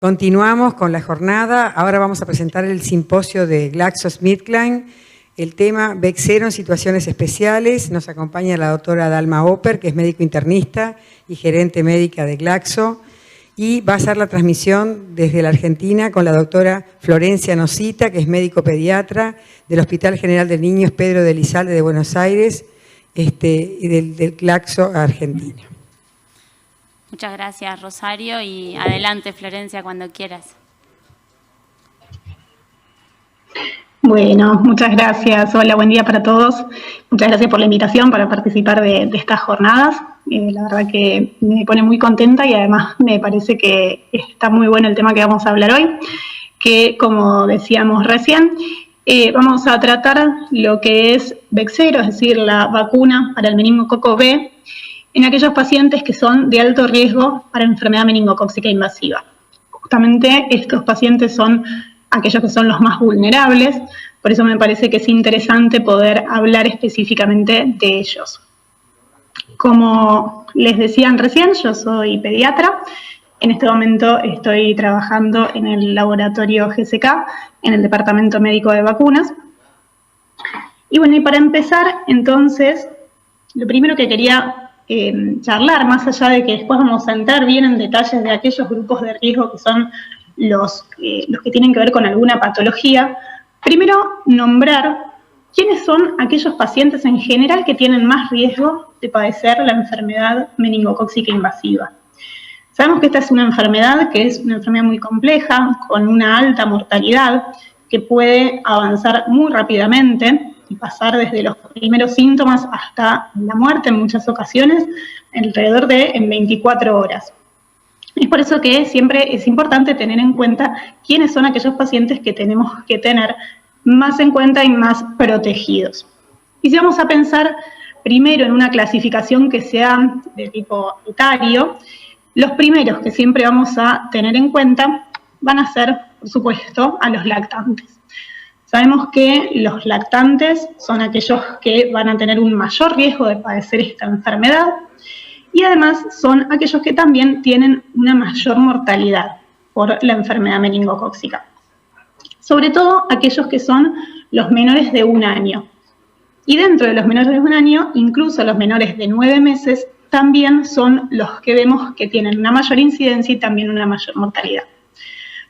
Continuamos con la jornada. Ahora vamos a presentar el simposio de GlaxoSmithKline. El tema Bexero en situaciones especiales. Nos acompaña la doctora Dalma Oper, que es médico internista y gerente médica de Glaxo. Y va a ser la transmisión desde la Argentina con la doctora Florencia Nosita, que es médico pediatra del Hospital General de Niños Pedro de Elizalde de Buenos Aires y del Glaxo argentino. Muchas gracias, Rosario, y adelante, Florencia, cuando quieras. Bueno, muchas gracias. Hola, buen día para todos. Muchas gracias por la invitación para participar de estas jornadas. La verdad que me pone muy contenta y además me parece que está muy bueno el tema que vamos a hablar hoy, que como decíamos recién, vamos a tratar lo que es Bexero, es decir, la vacuna para el meningococo B, en aquellos pacientes que son de alto riesgo para enfermedad meningocócica invasiva. Justamente estos pacientes son aquellos que son los más vulnerables, por eso me parece que es interesante poder hablar específicamente de ellos. Como les decían recién, yo soy pediatra. En este momento estoy trabajando en el laboratorio GSK, en el Departamento Médico de Vacunas. Y bueno, y para empezar, entonces, lo primero que quería charlar, más allá de que después vamos a entrar bien en detalles de aquellos grupos de riesgo que son los que tienen que ver con alguna patología, primero nombrar quiénes son aquellos pacientes en general que tienen más riesgo de padecer la enfermedad meningocócica invasiva. Sabemos que esta es una enfermedad que es una enfermedad muy compleja, con una alta mortalidad, que puede avanzar muy rápidamente y pasar desde los primeros síntomas hasta la muerte en muchas ocasiones, alrededor de 24 horas. Es por eso que siempre es importante tener en cuenta quiénes son aquellos pacientes que tenemos que tener más en cuenta y más protegidos. Y si vamos a pensar primero en una clasificación que sea de tipo etario, los primeros que siempre vamos a tener en cuenta van a ser, por supuesto, a los lactantes. Sabemos que los lactantes son aquellos que van a tener un mayor riesgo de padecer esta enfermedad y además son aquellos que también tienen una mayor mortalidad por la enfermedad meningocócica. Sobre todo aquellos que son los menores de 1 año. Y dentro de los menores de 1 año, incluso los menores de 9 meses, también son los que vemos que tienen una mayor incidencia y también una mayor mortalidad.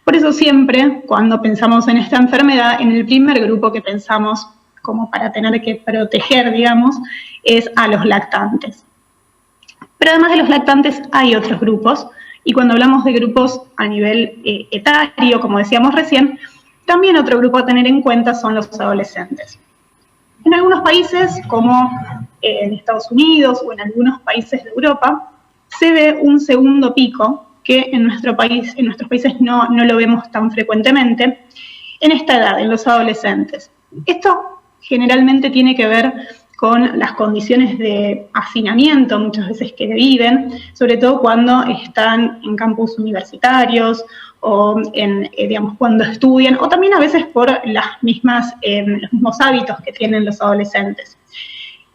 Por eso siempre, cuando pensamos en esta enfermedad, en el primer grupo que pensamos como para tener que proteger, digamos, es a los lactantes. Pero además de los lactantes hay otros grupos, y cuando hablamos de grupos a nivel etario, como decíamos recién, también otro grupo a tener en cuenta son los adolescentes. En algunos países, como en Estados Unidos o en algunos países de Europa, se ve un segundo pico que en nuestros países no lo vemos tan frecuentemente, en esta edad, en los adolescentes. Esto generalmente tiene que ver con las condiciones de hacinamiento muchas veces que viven, sobre todo cuando están en campus universitarios o cuando estudian, o también a veces por los mismos hábitos que tienen los adolescentes.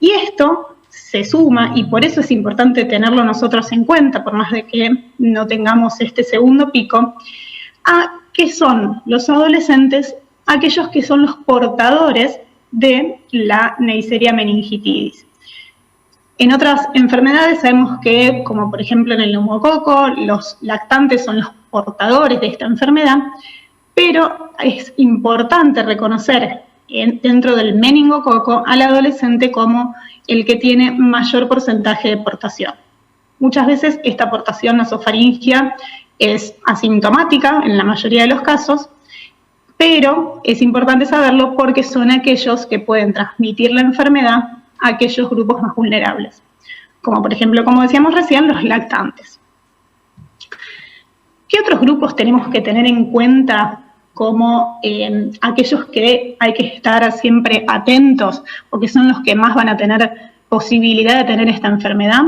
Y esto se suma, y por eso es importante tenerlo nosotros en cuenta, por más de que no tengamos este segundo pico, a qué son los adolescentes, aquellos que son los portadores de la Neisseria meningitidis. En otras enfermedades sabemos que, como por ejemplo en el neumococo, los lactantes son los portadores de esta enfermedad, pero es importante reconocer dentro del meningococo al adolescente como el que tiene mayor porcentaje de portación. Muchas veces esta portación nasofaringea es asintomática en la mayoría de los casos, pero es importante saberlo porque son aquellos que pueden transmitir la enfermedad a aquellos grupos más vulnerables, como por ejemplo, como decíamos recién, los lactantes. ¿Qué otros grupos tenemos que tener en cuenta como aquellos que hay que estar siempre atentos porque son los que más van a tener posibilidad de tener esta enfermedad?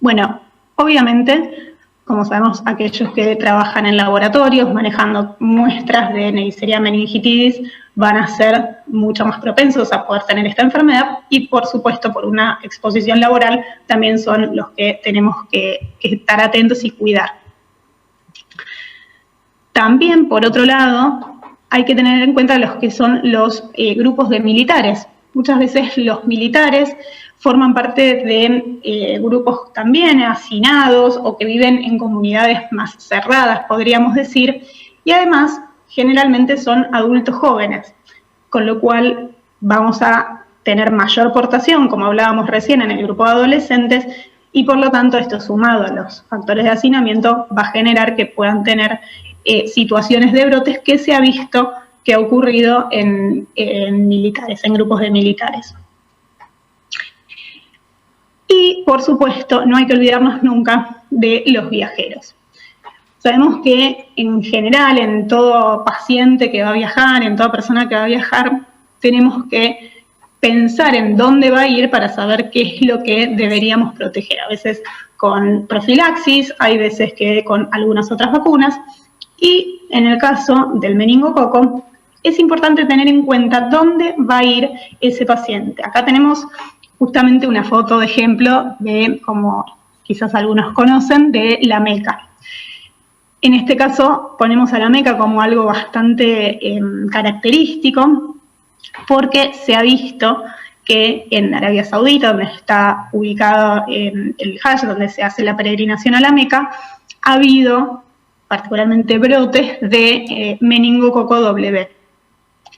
Bueno, obviamente, como sabemos, aquellos que trabajan en laboratorios manejando muestras de Neisseria meningitidis van a ser mucho más propensos a poder tener esta enfermedad y, por supuesto, por una exposición laboral, también son los que tenemos que estar atentos y cuidar. También, por otro lado, hay que tener en cuenta los que son los grupos de militares. Muchas veces los militares forman parte de grupos también hacinados o que viven en comunidades más cerradas, podríamos decir, y además generalmente son adultos jóvenes, con lo cual vamos a tener mayor aportación, como hablábamos recién, en el grupo de adolescentes, y por lo tanto esto sumado a los factores de hacinamiento va a generar que puedan tener situaciones de brotes que se ha visto que ha ocurrido en militares, en grupos de militares. Y, por supuesto, no hay que olvidarnos nunca de los viajeros. Sabemos que, en general, en todo paciente que va a viajar, en toda persona que va a viajar, tenemos que pensar en dónde va a ir para saber qué es lo que deberíamos proteger. A veces con profilaxis, hay veces que con algunas otras vacunas. Y en el caso del meningococo, es importante tener en cuenta dónde va a ir ese paciente. Acá tenemos justamente una foto de ejemplo de, como quizás algunos conocen, de la Meca. En este caso ponemos a la Meca como algo bastante característico, porque se ha visto que en Arabia Saudita, donde está ubicado el Hajj, donde se hace la peregrinación a la Meca, ha habido particularmente brotes de meningococo W.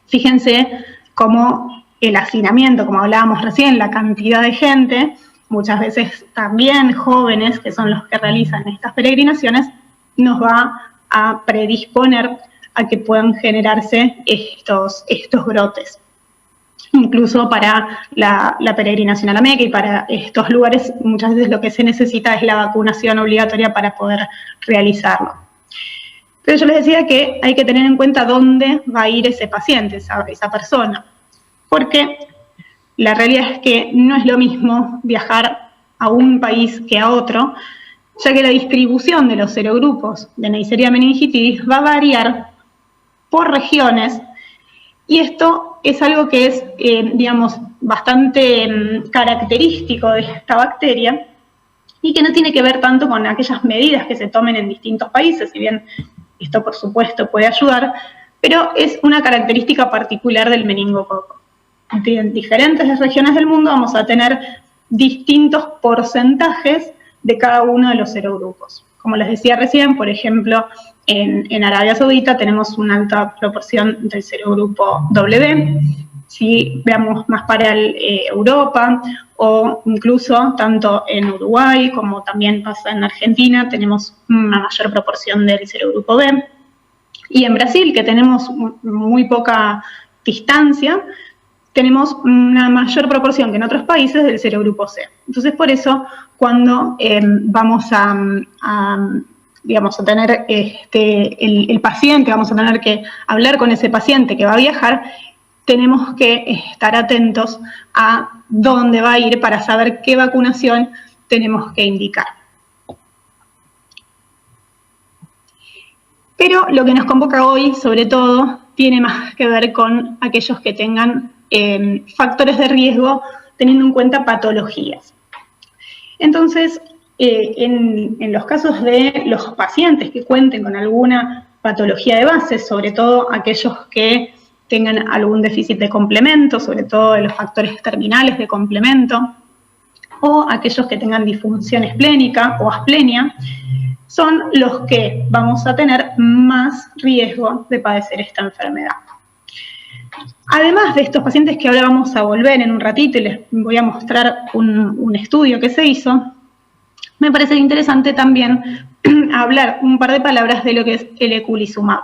Fíjense cómo el hacinamiento, como hablábamos recién, la cantidad de gente, muchas veces también jóvenes, que son los que realizan estas peregrinaciones, nos va a predisponer a que puedan generarse estos brotes. Incluso para la peregrinación a la Meca y para estos lugares, muchas veces lo que se necesita es la vacunación obligatoria para poder realizarlo. Pero yo les decía que hay que tener en cuenta dónde va a ir ese paciente, esa persona, porque la realidad es que no es lo mismo viajar a un país que a otro, ya que la distribución de los serogrupos de Neisseria meningitidis va a variar por regiones, y esto es algo que es, digamos, bastante característico de esta bacteria y que no tiene que ver tanto con aquellas medidas que se tomen en distintos países, si bien esto, por supuesto, puede ayudar, pero es una característica particular del meningococo. En diferentes regiones del mundo vamos a tener distintos porcentajes de cada uno de los serogrupos. Como les decía recién, por ejemplo, en Arabia Saudita tenemos una alta proporción del serogrupo W. Si veamos más para Europa o incluso tanto en Uruguay como también pasa en Argentina, tenemos una mayor proporción del serogrupo B. Y en Brasil, que tenemos muy poca distancia, tenemos una mayor proporción que en otros países del serogrupo C. Entonces, por eso, cuando vamos a tener el paciente, vamos a tener que hablar con ese paciente que va a viajar, tenemos que estar atentos a dónde va a ir para saber qué vacunación tenemos que indicar. Pero lo que nos convoca hoy, sobre todo, tiene más que ver con aquellos que tengan factores de riesgo, teniendo en cuenta patologías. Entonces, en los casos de los pacientes que cuenten con alguna patología de base, sobre todo aquellos que tengan algún déficit de complemento, sobre todo de los factores terminales de complemento, o aquellos que tengan disfunción esplénica o asplenia, son los que vamos a tener más riesgo de padecer esta enfermedad. Además de estos pacientes, que ahora vamos a volver en un ratito y les voy a mostrar un estudio que se hizo, me parece interesante también hablar un par de palabras de lo que es el eculizumab.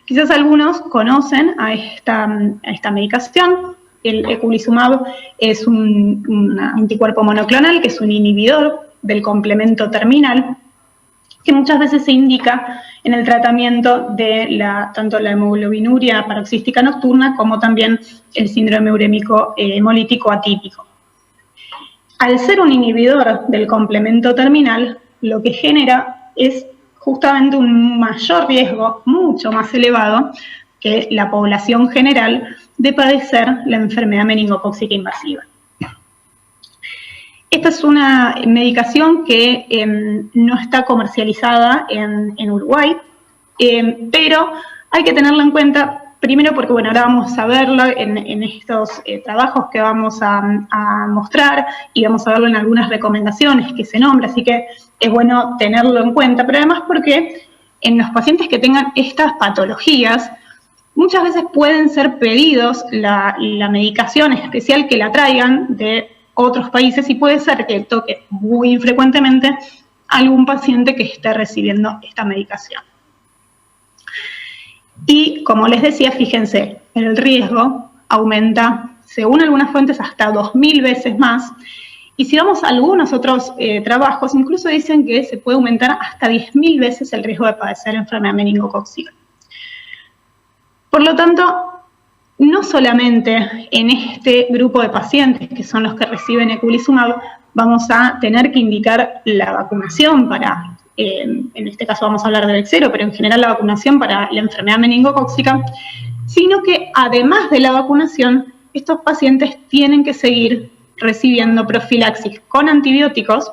Quizás algunos conocen a esta medicación. El eculizumab es un anticuerpo monoclonal, que es un inhibidor del complemento terminal, que muchas veces se indica en el tratamiento de tanto la hemoglobinuria paroxística nocturna como también el síndrome urémico hemolítico atípico. Al ser un inhibidor del complemento terminal, lo que genera es justamente un mayor riesgo, mucho más elevado que la población general, de padecer la enfermedad meningocócica invasiva. Esta es una medicación que no está comercializada en Uruguay, pero hay que tenerlo en cuenta. Primero porque, bueno, ahora vamos a verlo en estos trabajos que vamos a mostrar y vamos a verlo en algunas recomendaciones que se nombran, así que es bueno tenerlo en cuenta, pero además porque en los pacientes que tengan estas patologías, muchas veces pueden ser pedidos la medicación especial que la traigan de otros países y puede ser que toque muy infrecuentemente a algún paciente que esté recibiendo esta medicación. Y como les decía, fíjense, el riesgo aumenta, según algunas fuentes, hasta 2000 veces más. Y si vamos a algunos otros trabajos, incluso dicen que se puede aumentar hasta 10.000 veces el riesgo de padecer enfermedad meningocócica. Por lo tanto, no solamente en este grupo de pacientes, que son los que reciben eculizumab, vamos a tener que indicar la vacunación para... en este caso vamos a hablar de Bexsero, pero en general la vacunación para la enfermedad meningocócica, sino que además de la vacunación, estos pacientes tienen que seguir recibiendo profilaxis con antibióticos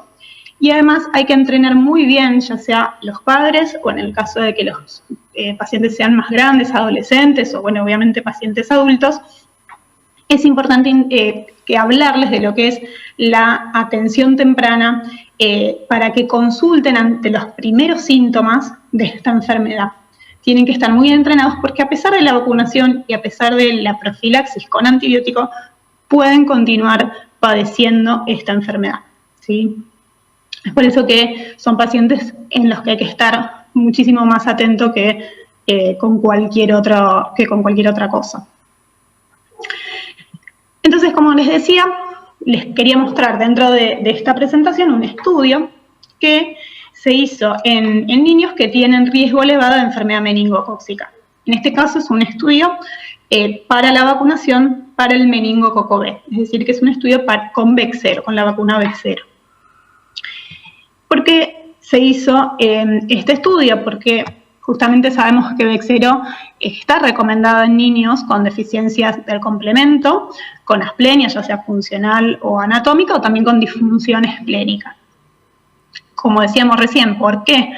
y además hay que entrenar muy bien, ya sea los padres o en el caso de que los pacientes sean más grandes, adolescentes o, bueno, obviamente pacientes adultos. Es importante que hablarles de lo que es la atención temprana para que consulten ante los primeros síntomas de esta enfermedad. Tienen que estar muy entrenados porque a pesar de la vacunación y a pesar de la profilaxis con antibiótico, pueden continuar padeciendo esta enfermedad, ¿sí? Es por eso que son pacientes en los que hay que estar muchísimo más atento que con cualquier otra cosa. Entonces, como les decía, les quería mostrar dentro de esta presentación un estudio que se hizo en niños que tienen riesgo elevado de enfermedad meningocócica. En este caso es un estudio para la vacunación para el meningococo B, es decir, que es un estudio con Bexsero, con la vacuna Bexsero. ¿Por qué se hizo este estudio? Porque justamente sabemos que Bexsero está recomendado en niños con deficiencias del complemento, con asplenia, ya sea funcional o anatómica, o también con disfunción esplénica. Como decíamos recién, ¿por qué?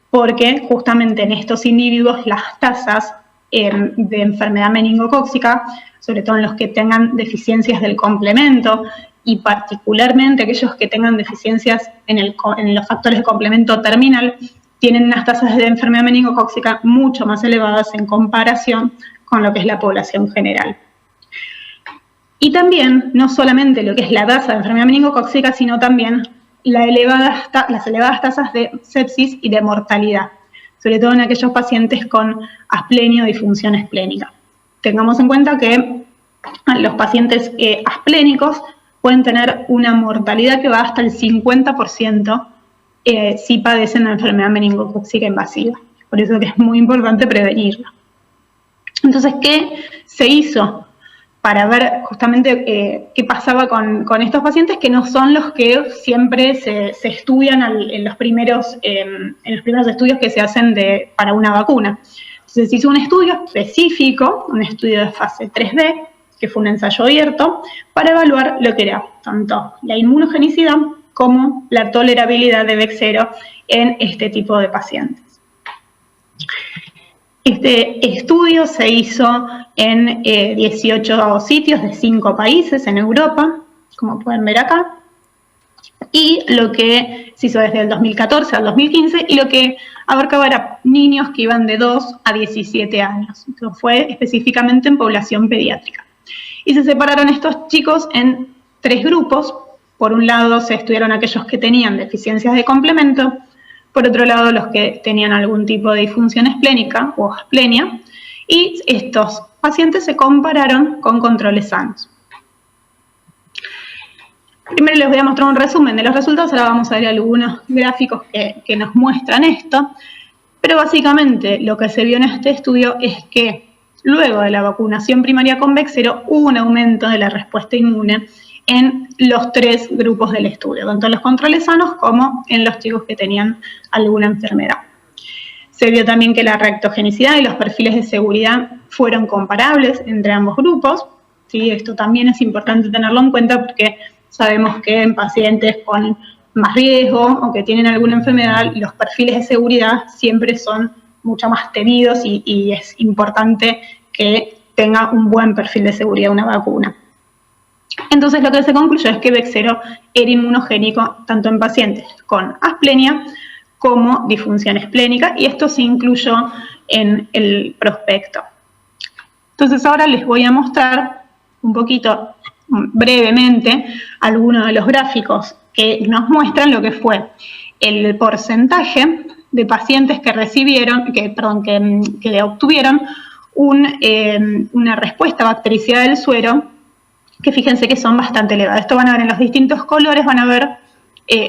Porque justamente en estos individuos las tasas de enfermedad meningocócica, sobre todo en los que tengan deficiencias del complemento, y particularmente aquellos que tengan deficiencias en los factores de complemento terminal, tienen unas tasas de enfermedad meningocócica mucho más elevadas en comparación con lo que es la población general. Y también, no solamente lo que es la tasa de enfermedad meningocócica, sino también las elevadas tasas de sepsis y de mortalidad, sobre todo en aquellos pacientes con asplenia o disfunción esplénica. Tengamos en cuenta que los pacientes asplénicos pueden tener una mortalidad que va hasta el 50% si padecen una enfermedad meningocócica invasiva. Por eso que es muy importante prevenirla. Entonces, ¿qué se hizo para ver justamente qué pasaba con estos pacientes que no son los que siempre se estudian en los primeros estudios que se hacen para una vacuna? Entonces, se hizo un estudio específico, un estudio de fase 3B, que fue un ensayo abierto, para evaluar lo que era tanto la inmunogenicidad como la tolerabilidad de Bexsero en este tipo de pacientes. Este estudio se hizo en 18 sitios de 5 países en Europa, como pueden ver acá, y lo que se hizo desde el 2014 al 2015, y lo que abarcaba era niños que iban de 2 a 17 años. Esto fue específicamente en población pediátrica. Y se separaron estos chicos en 3 grupos. Por un lado se estudiaron aquellos que tenían deficiencias de complemento, por otro lado los que tenían algún tipo de disfunción esplénica o asplenia, y estos pacientes se compararon con controles sanos. Primero les voy a mostrar un resumen de los resultados, ahora vamos a ver algunos gráficos que nos muestran esto, pero básicamente lo que se vio en este estudio es que luego de la vacunación primaria con Bexsero hubo un aumento de la respuesta inmune en los 3 grupos del estudio, tanto en los controles sanos como en los chicos que tenían alguna enfermedad. Se vio también que la reactogenicidad y los perfiles de seguridad fueron comparables entre ambos grupos, ¿sí? Esto también es importante tenerlo en cuenta porque sabemos que en pacientes con más riesgo o que tienen alguna enfermedad, los perfiles de seguridad siempre son mucho más temidos y es importante que tenga un buen perfil de seguridad una vacuna. Entonces lo que se concluyó es que Bexsero era inmunogénico tanto en pacientes con asplenia como disfunción esplénica, y esto se incluyó en el prospecto. Entonces ahora les voy a mostrar un poquito, brevemente, algunos de los gráficos que nos muestran lo que fue el porcentaje de pacientes que obtuvieron una respuesta bactericida del suero, que fíjense que son bastante elevadas. Esto van a ver en los distintos colores, van a ver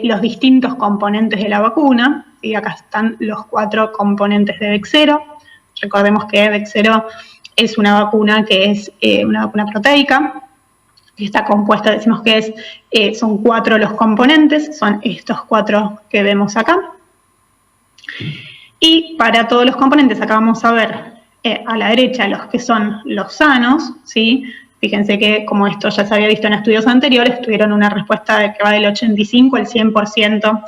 los distintos componentes de la vacuna, y acá están los 4 componentes de Bexsero. Recordemos que Bexsero es una vacuna que es una vacuna proteica, que está compuesta, decimos que son 4 los componentes, son estos 4 que vemos acá. Y para todos los componentes, acá vamos a ver a la derecha los que son los sanos, ¿sí? Fíjense que, como esto ya se había visto en estudios anteriores, tuvieron una respuesta que va del 85 al 100%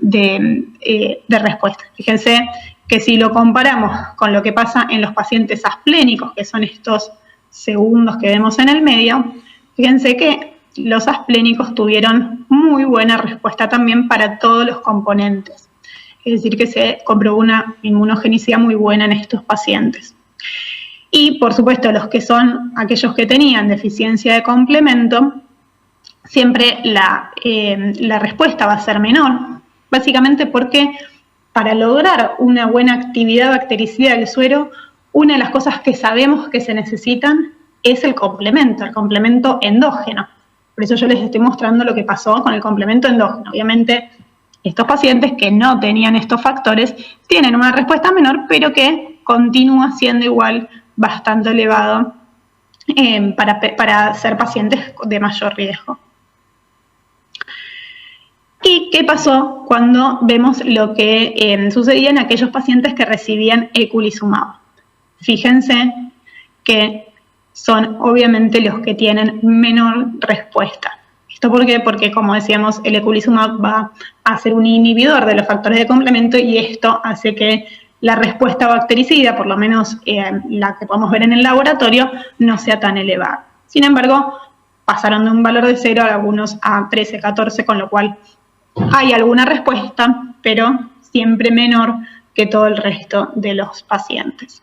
de respuesta. Fíjense que si lo comparamos con lo que pasa en los pacientes asplénicos, que son estos segundos que vemos en el medio, fíjense que los asplénicos tuvieron muy buena respuesta también para todos los componentes. Es decir, que se comprobó una inmunogenicidad muy buena en estos pacientes. Y, por supuesto, los que son aquellos que tenían deficiencia de complemento, siempre la respuesta va a ser menor, básicamente porque para lograr una buena actividad bactericida del suero, una de las cosas que sabemos que se necesitan es el complemento endógeno. Por eso yo les estoy mostrando lo que pasó con el complemento endógeno. Obviamente, estos pacientes que no tenían estos factores tienen una respuesta menor, pero que continúa siendo igual bastante elevado para ser pacientes de mayor riesgo. ¿Y qué pasó cuando vemos lo que sucedía en aquellos pacientes que recibían eculizumab? Fíjense que son obviamente los que tienen menor respuesta. ¿Esto por qué? Porque, como decíamos, el eculizumab va a ser un inhibidor de los factores de complemento, y esto hace que la respuesta bactericida, por lo menos la que podemos ver en el laboratorio, no sea tan elevada. Sin embargo, pasaron de un valor de 0 a algunos a 13, 14, con lo cual hay alguna respuesta, pero siempre menor que todo el resto de los pacientes.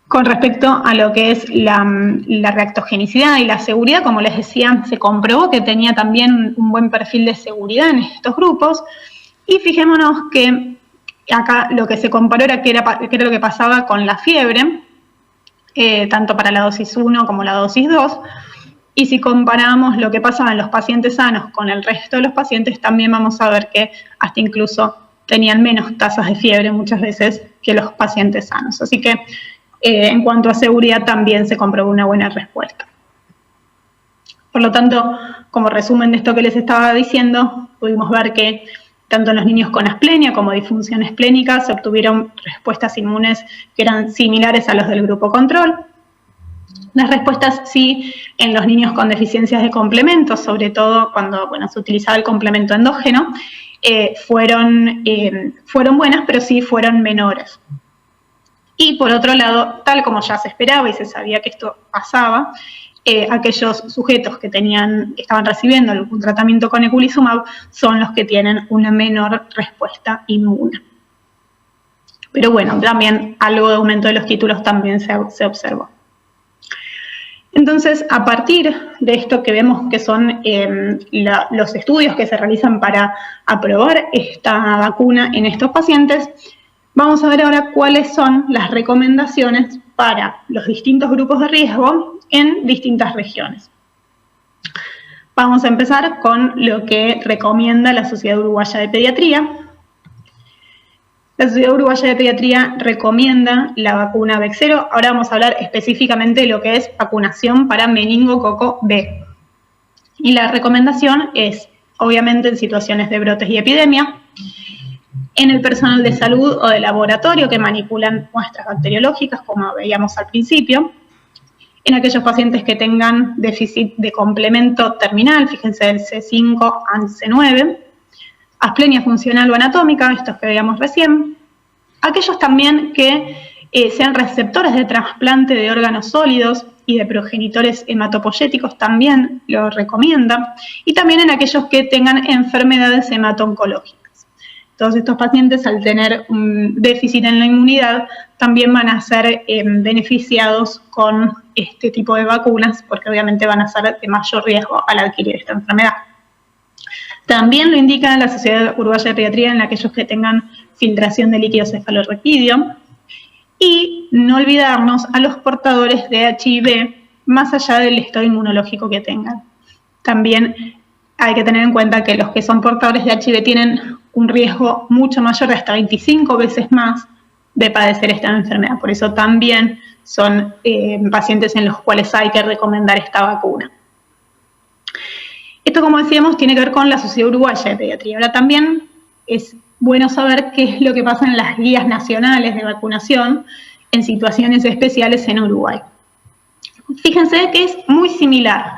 Con respecto a lo que es la reactogenicidad y la seguridad, como les decía, se comprobó que tenía también un buen perfil de seguridad en estos grupos. Y fijémonos que acá lo que se comparó era qué era lo que pasaba con la fiebre, tanto para la dosis 1 como la dosis 2. Y si comparamos lo que pasaba en los pacientes sanos con el resto de los pacientes, también vamos a ver que hasta incluso tenían menos tasas de fiebre muchas veces que los pacientes sanos. Así que en cuanto a seguridad también se comprobó una buena respuesta. Por lo tanto, como resumen de esto que les estaba diciendo, pudimos ver que tanto en los niños con asplenia como disfunción esplénica se obtuvieron respuestas inmunes que eran similares a los del grupo control. Las respuestas sí en los niños con deficiencias de complementos, sobre todo cuando se utilizaba el complemento endógeno, fueron buenas, pero sí fueron menores. Y por otro lado, tal como ya se esperaba y se sabía que esto pasaba, aquellos sujetos que estaban recibiendo algún tratamiento con eculizumab son los que tienen una menor respuesta inmune. Pero bueno, también algo de aumento de los títulos también se observó. Entonces, a partir de esto que vemos que son los estudios que se realizan para aprobar esta vacuna en estos pacientes, vamos a ver ahora cuáles son las recomendaciones para los distintos grupos de riesgo en distintas regiones. Vamos a empezar con lo que recomienda la Sociedad Uruguaya de Pediatría. La Sociedad Uruguaya de Pediatría recomienda la vacuna Bexsero. Ahora vamos a hablar específicamente de lo que es vacunación para meningococo B. Y la recomendación es, obviamente, en situaciones de brotes y epidemia, en el personal de salud o de laboratorio que manipulan muestras bacteriológicas, como veíamos al principio, en aquellos pacientes que tengan déficit de complemento terminal, fíjense el C5 and C9, asplenia funcional o anatómica, estos que veíamos recién, aquellos también que sean receptores de trasplante de órganos sólidos y de progenitores hematopoyéticos también lo recomienda, y también en aquellos que tengan enfermedades hemato-oncológicas. Todos estos pacientes, al tener un déficit en la inmunidad, también van a ser beneficiados con este tipo de vacunas, porque obviamente van a ser de mayor riesgo al adquirir esta enfermedad. También lo indica la Sociedad Uruguaya de Pediatría en aquellos que tengan filtración de líquido cefalorraquídeo. Y no olvidarnos a los portadores de HIV, más allá del estado inmunológico que tengan. También hay que tener en cuenta que los que son portadores de HIV tienen un riesgo mucho mayor, de hasta 25 veces más, de padecer esta enfermedad. Por eso también son pacientes en los cuales hay que recomendar esta vacuna. Esto, como decíamos, tiene que ver con la Sociedad Uruguaya de Pediatría. Ahora también es bueno saber qué es lo que pasa en las guías nacionales de vacunación en situaciones especiales en Uruguay. Fíjense que es muy similar.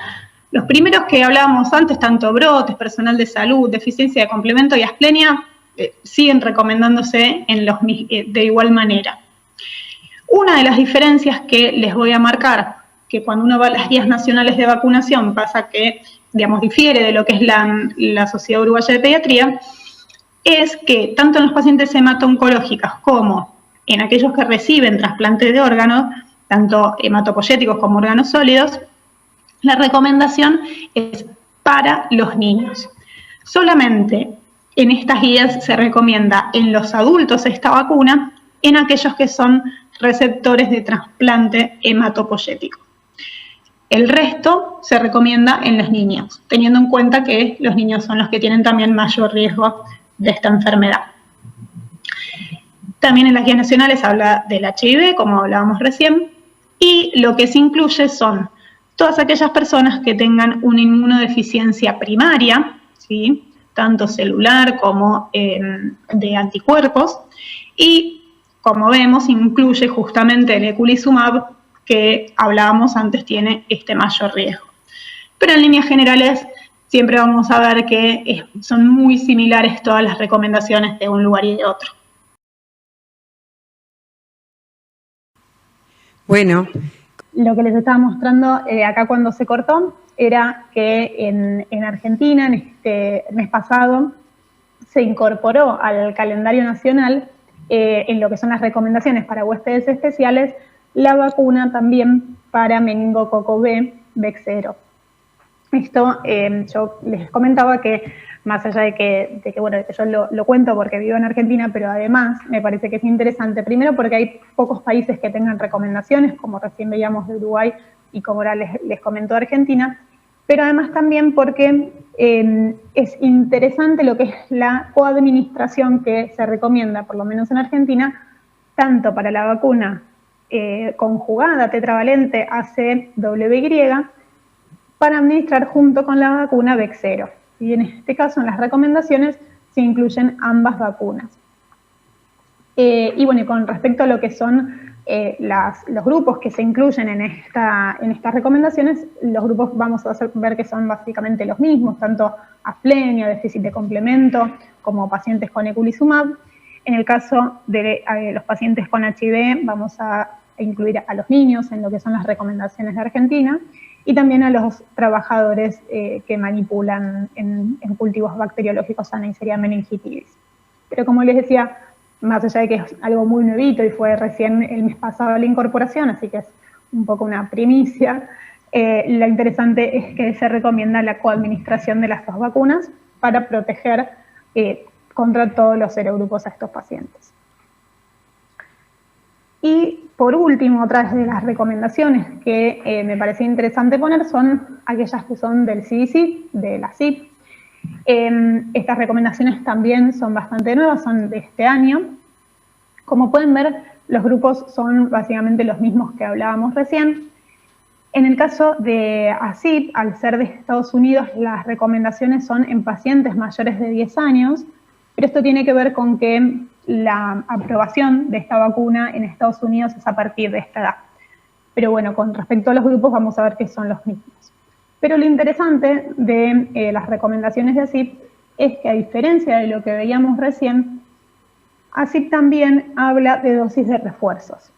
Los primeros que hablábamos antes, tanto brotes, personal de salud, deficiencia de complemento y asplenia, siguen recomendándose de igual manera. Una de las diferencias que les voy a marcar, que cuando uno va a las guías nacionales de vacunación pasa que, digamos, difiere de lo que es la Sociedad Uruguaya de Pediatría, es que tanto en los pacientes hemato-oncológicos como en aquellos que reciben trasplante de órganos, tanto hematopoyéticos como órganos sólidos, la recomendación es para los niños. Solamente en estas guías se recomienda en los adultos esta vacuna, en aquellos que son receptores de trasplante hematopoyético. El resto se recomienda en los niños, teniendo en cuenta que los niños son los que tienen también mayor riesgo de esta enfermedad. También en las guías nacionales habla del HIV, como hablábamos recién, y lo que se incluye son todas aquellas personas que tengan una inmunodeficiencia primaria, ¿sí?, tanto celular como de anticuerpos, y como vemos incluye justamente el eculizumab, que hablábamos antes tiene este mayor riesgo. Pero en líneas generales siempre vamos a ver que son muy similares todas las recomendaciones de un lugar y de otro. Bueno. Lo que les estaba mostrando acá cuando se cortó era que en Argentina, en este mes pasado, se incorporó al calendario nacional, en lo que son las recomendaciones para huéspedes especiales, la vacuna también para meningococo B, Bexsero. Esto yo les comentaba que, más allá de que yo lo cuento porque vivo en Argentina, pero además me parece que es interesante, primero porque hay pocos países que tengan recomendaciones, como recién veíamos de Uruguay y como ahora les comentó Argentina, pero además también porque es interesante lo que es la coadministración que se recomienda, por lo menos en Argentina, tanto para la vacuna conjugada tetravalente ACWY, para administrar junto con la vacuna Bexsero. Y en este caso, en las recomendaciones, se incluyen ambas vacunas. Y bueno, con respecto a lo que son los grupos que se incluyen en estas recomendaciones, los grupos vamos a ver que son básicamente los mismos, tanto asplenia, déficit de complemento, como pacientes con eculizumab. En el caso de los pacientes con HIV, vamos a incluir a los niños en lo que son las recomendaciones de Argentina, y también a los trabajadores que manipulan en cultivos bacteriológicos a Neisseria meningitidis. Pero como les decía, más allá de que es algo muy nuevito y fue recién el mes pasado la incorporación, así que es un poco una primicia, lo interesante es que se recomienda la coadministración de las dos vacunas para proteger contra todos los serogrupos a estos pacientes. Y por último, otras de las recomendaciones que me parece interesante poner son aquellas que son del CDC, de la CIP. Estas recomendaciones también son bastante nuevas, son de este año. Como pueden ver, los grupos son básicamente los mismos que hablábamos recién. En el caso de ACIP, al ser de Estados Unidos, las recomendaciones son en pacientes mayores de 10 años, pero esto tiene que ver con que la aprobación de esta vacuna en Estados Unidos es a partir de esta edad. Pero bueno, con respecto a los grupos vamos a ver que son los mismos. Pero lo interesante de las recomendaciones de ACIP es que, a diferencia de lo que veíamos recién, ACIP también habla de dosis de refuerzos.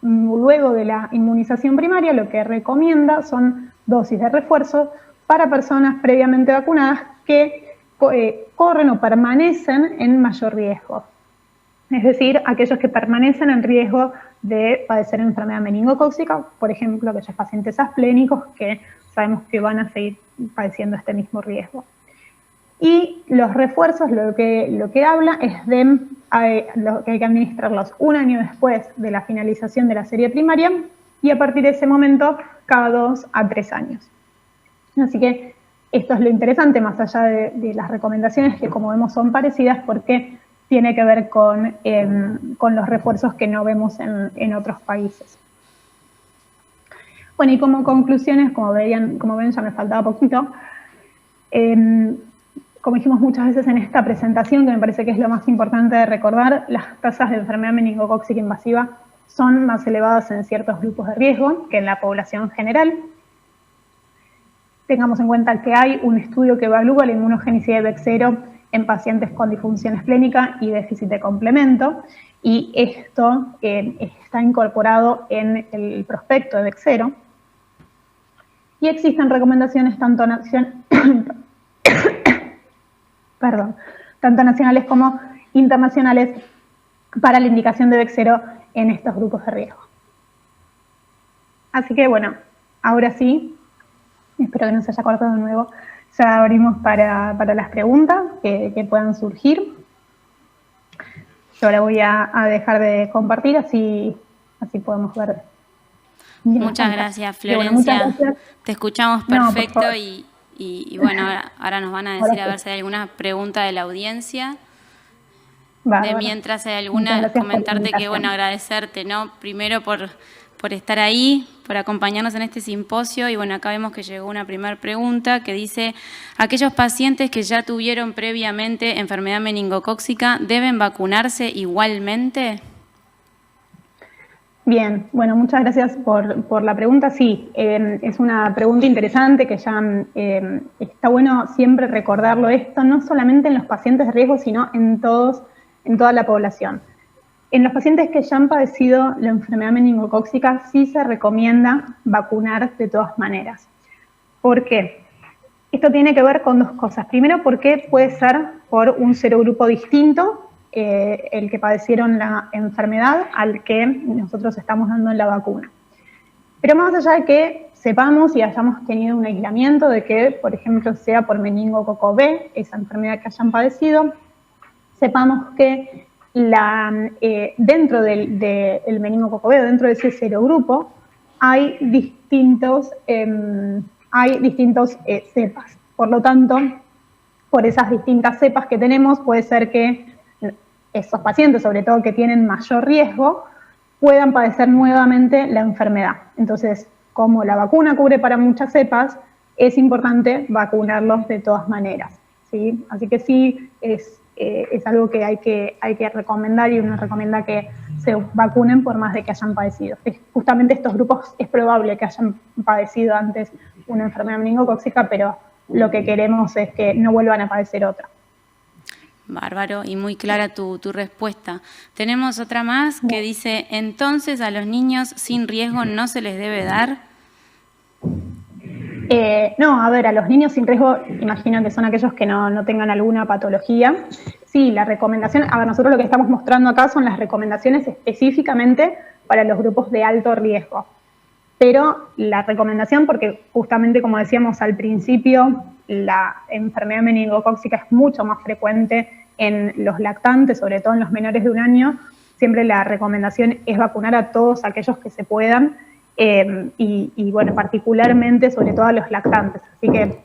Luego de la inmunización primaria, lo que recomienda son dosis de refuerzo para personas previamente vacunadas que corren o permanecen en mayor riesgo. Es decir, aquellos que permanecen en riesgo de padecer enfermedad meningocócica, por ejemplo, aquellos pacientes asplénicos que sabemos que van a seguir padeciendo este mismo riesgo. Y los refuerzos, lo que habla es de que hay que administrarlos un año después de la finalización de la serie primaria y a partir de ese momento cada 2 a 3 años. Así que esto es lo interesante, más allá de las recomendaciones que, como vemos, son parecidas porque tiene que ver con los refuerzos que no vemos en otros países. Bueno, y como conclusiones, como ven, ya me faltaba poquito. Como dijimos muchas veces en esta presentación, que me parece que es lo más importante de recordar, las tasas de enfermedad meningocócica invasiva son más elevadas en ciertos grupos de riesgo que en la población general. Tengamos en cuenta que hay un estudio que evalúa la inmunogenicidad de Bexsero en pacientes con disfunción esplénica y déficit de complemento, y esto está incorporado en el prospecto de Bexsero. Y existen recomendaciones tanto nacionales como internacionales para la indicación de Bexsero en estos grupos de riesgo. Así que bueno, ahora sí, espero que no se haya cortado de nuevo, ya abrimos para las preguntas que puedan surgir. Yo ahora voy a dejar de compartir, así podemos ver. Muchas gracias, Florencia. Bueno, muchas gracias. Te escuchamos perfecto y bueno, ahora nos van a decir a ver si hay alguna pregunta de la audiencia. Mientras hay alguna, comentarte que, bueno, agradecerte, ¿no? Primero por estar ahí, por acompañarnos en este simposio. Y bueno, acá vemos que llegó una primera pregunta que dice: ¿aquellos pacientes que ya tuvieron previamente enfermedad meningocócica deben vacunarse igualmente? Bien, bueno, muchas gracias por la pregunta. Sí, es una pregunta interesante que ya está bueno siempre recordarlo esto, no solamente en los pacientes de riesgo, sino en toda la población. En los pacientes que ya han padecido la enfermedad meningocócica sí se recomienda vacunar de todas maneras. ¿Por qué? Esto tiene que ver con dos cosas. Primero, porque puede ser por un serogrupo distinto, el que padecieron la enfermedad al que nosotros estamos dando la vacuna. Pero más allá de que sepamos y hayamos tenido un aislamiento de que, por ejemplo, sea por meningococo B, esa enfermedad que hayan padecido, sepamos que dentro del meningococo B, dentro de ese serogrupo, hay distintos cepas. Por lo tanto, por esas distintas cepas que tenemos, puede ser que esos pacientes, sobre todo que tienen mayor riesgo, puedan padecer nuevamente la enfermedad. Entonces, como la vacuna cubre para muchas cepas, es importante vacunarlos de todas maneras, ¿sí? Así que sí, es algo que hay que recomendar, y uno recomienda que se vacunen por más de que hayan padecido. Justamente estos grupos es probable que hayan padecido antes una enfermedad meningocócica, pero lo que queremos es que no vuelvan a padecer otra. Bárbaro, y muy clara tu respuesta. Tenemos otra más que dice: entonces a los niños sin riesgo no se les debe dar. No, a ver, a los niños sin riesgo, imagino que son aquellos que no tengan alguna patología. Sí, la recomendación, a ver, nosotros lo que estamos mostrando acá son las recomendaciones específicamente para los grupos de alto riesgo. Pero la recomendación, porque justamente como decíamos al principio, la enfermedad meningocócica es mucho más frecuente en los lactantes, sobre todo en los menores de 1 año, siempre la recomendación es vacunar a todos aquellos que se puedan, y bueno, particularmente sobre todo a los lactantes. Así que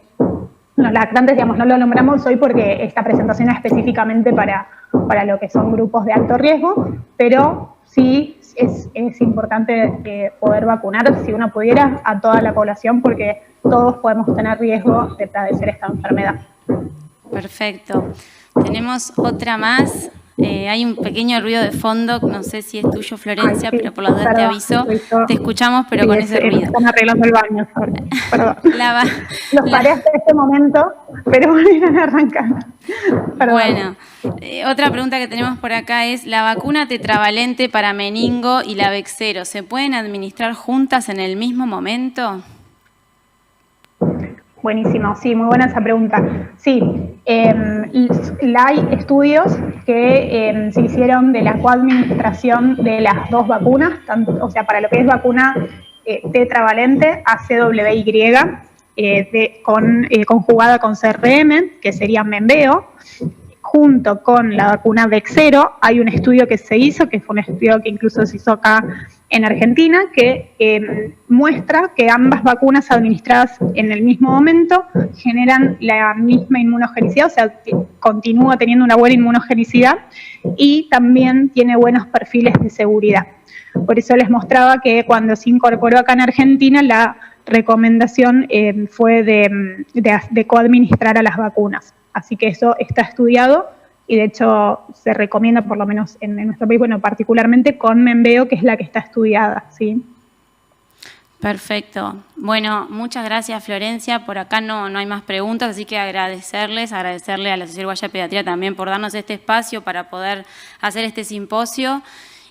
los lactantes, digamos, no lo nombramos hoy porque esta presentación es específicamente para lo que son grupos de alto riesgo, pero sí es importante poder vacunar, si uno pudiera, a toda la población, porque todos podemos tener riesgo de padecer esta enfermedad. Perfecto. Tenemos otra más. Hay un pequeño ruido de fondo, no sé si es tuyo, Florencia, Ay, sí, pero por las dudas te aviso. Te escuchamos, pero sí, con ese ruido. Están arreglando el baño, perdón. Los La- paré hasta este momento, pero volvieron a arrancar. Perdón. Bueno, otra pregunta que tenemos por acá es, ¿la vacuna tetravalente para meningo y la Bexsero se pueden administrar juntas en el mismo momento? Buenísimo, sí, muy buena esa pregunta. Sí, hay estudios que se hicieron de la coadministración de las dos vacunas, tanto, o sea, para lo que es vacuna tetravalente, ACWY, conjugada con CRM, que sería Menveo, junto con la vacuna Bexsero. Hay un estudio que se hizo, que fue un estudio que incluso se hizo acá en Argentina, que muestra que ambas vacunas administradas en el mismo momento generan la misma inmunogenicidad, o sea, continúa teniendo una buena inmunogenicidad y también tiene buenos perfiles de seguridad. Por eso les mostraba que cuando se incorporó acá en Argentina, la recomendación fue de coadministrar a las vacunas. Así que eso está estudiado y de hecho se recomienda, por lo menos en nuestro país, bueno, particularmente con Menveo, que es la que está estudiada, ¿sí? Perfecto. Bueno, muchas gracias, Florencia. Por acá no hay más preguntas, así que agradecerle a la Asociación Uruguaya de Pediatría también por darnos este espacio para poder hacer este simposio.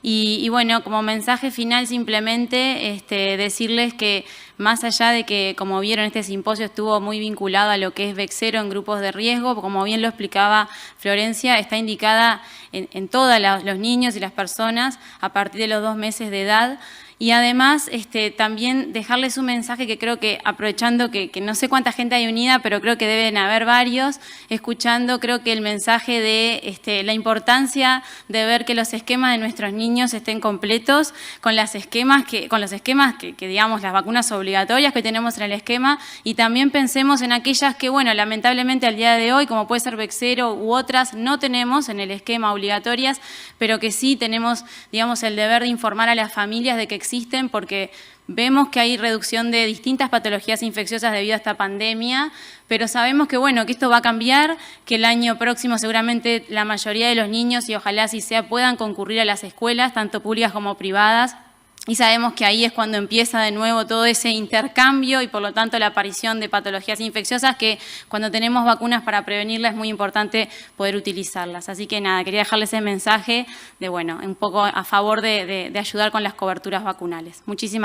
Y bueno, como mensaje final simplemente decirles que más allá de que, como vieron, este simposio estuvo muy vinculado a lo que es Bexsero en grupos de riesgo, como bien lo explicaba Florencia, está indicada en todos los niños y las personas a partir de los 2 meses de edad. Y además también dejarles un mensaje que creo que, aprovechando que no sé cuánta gente hay unida, pero creo que deben haber varios, escuchando creo que el mensaje de la importancia de ver que los esquemas de nuestros niños estén completos con los esquemas que digamos, las vacunas obligatorias que tenemos en el esquema, y también pensemos en aquellas que, bueno, lamentablemente al día de hoy, como puede ser Bexsero u otras, no tenemos en el esquema obligatorias, pero que sí tenemos, digamos, el deber de informar a las familias de que existen, porque vemos que hay reducción de distintas patologías infecciosas debido a esta pandemia, pero sabemos que, bueno, que esto va a cambiar, que el año próximo seguramente la mayoría de los niños, y ojalá así sea, puedan concurrir a las escuelas, tanto públicas como privadas. Y sabemos que ahí es cuando empieza de nuevo todo ese intercambio y por lo tanto la aparición de patologías infecciosas que cuando tenemos vacunas para prevenirlas es muy importante poder utilizarlas. Así que nada, quería dejarles ese mensaje de, bueno, un poco a favor de ayudar con las coberturas vacunales. Muchísimas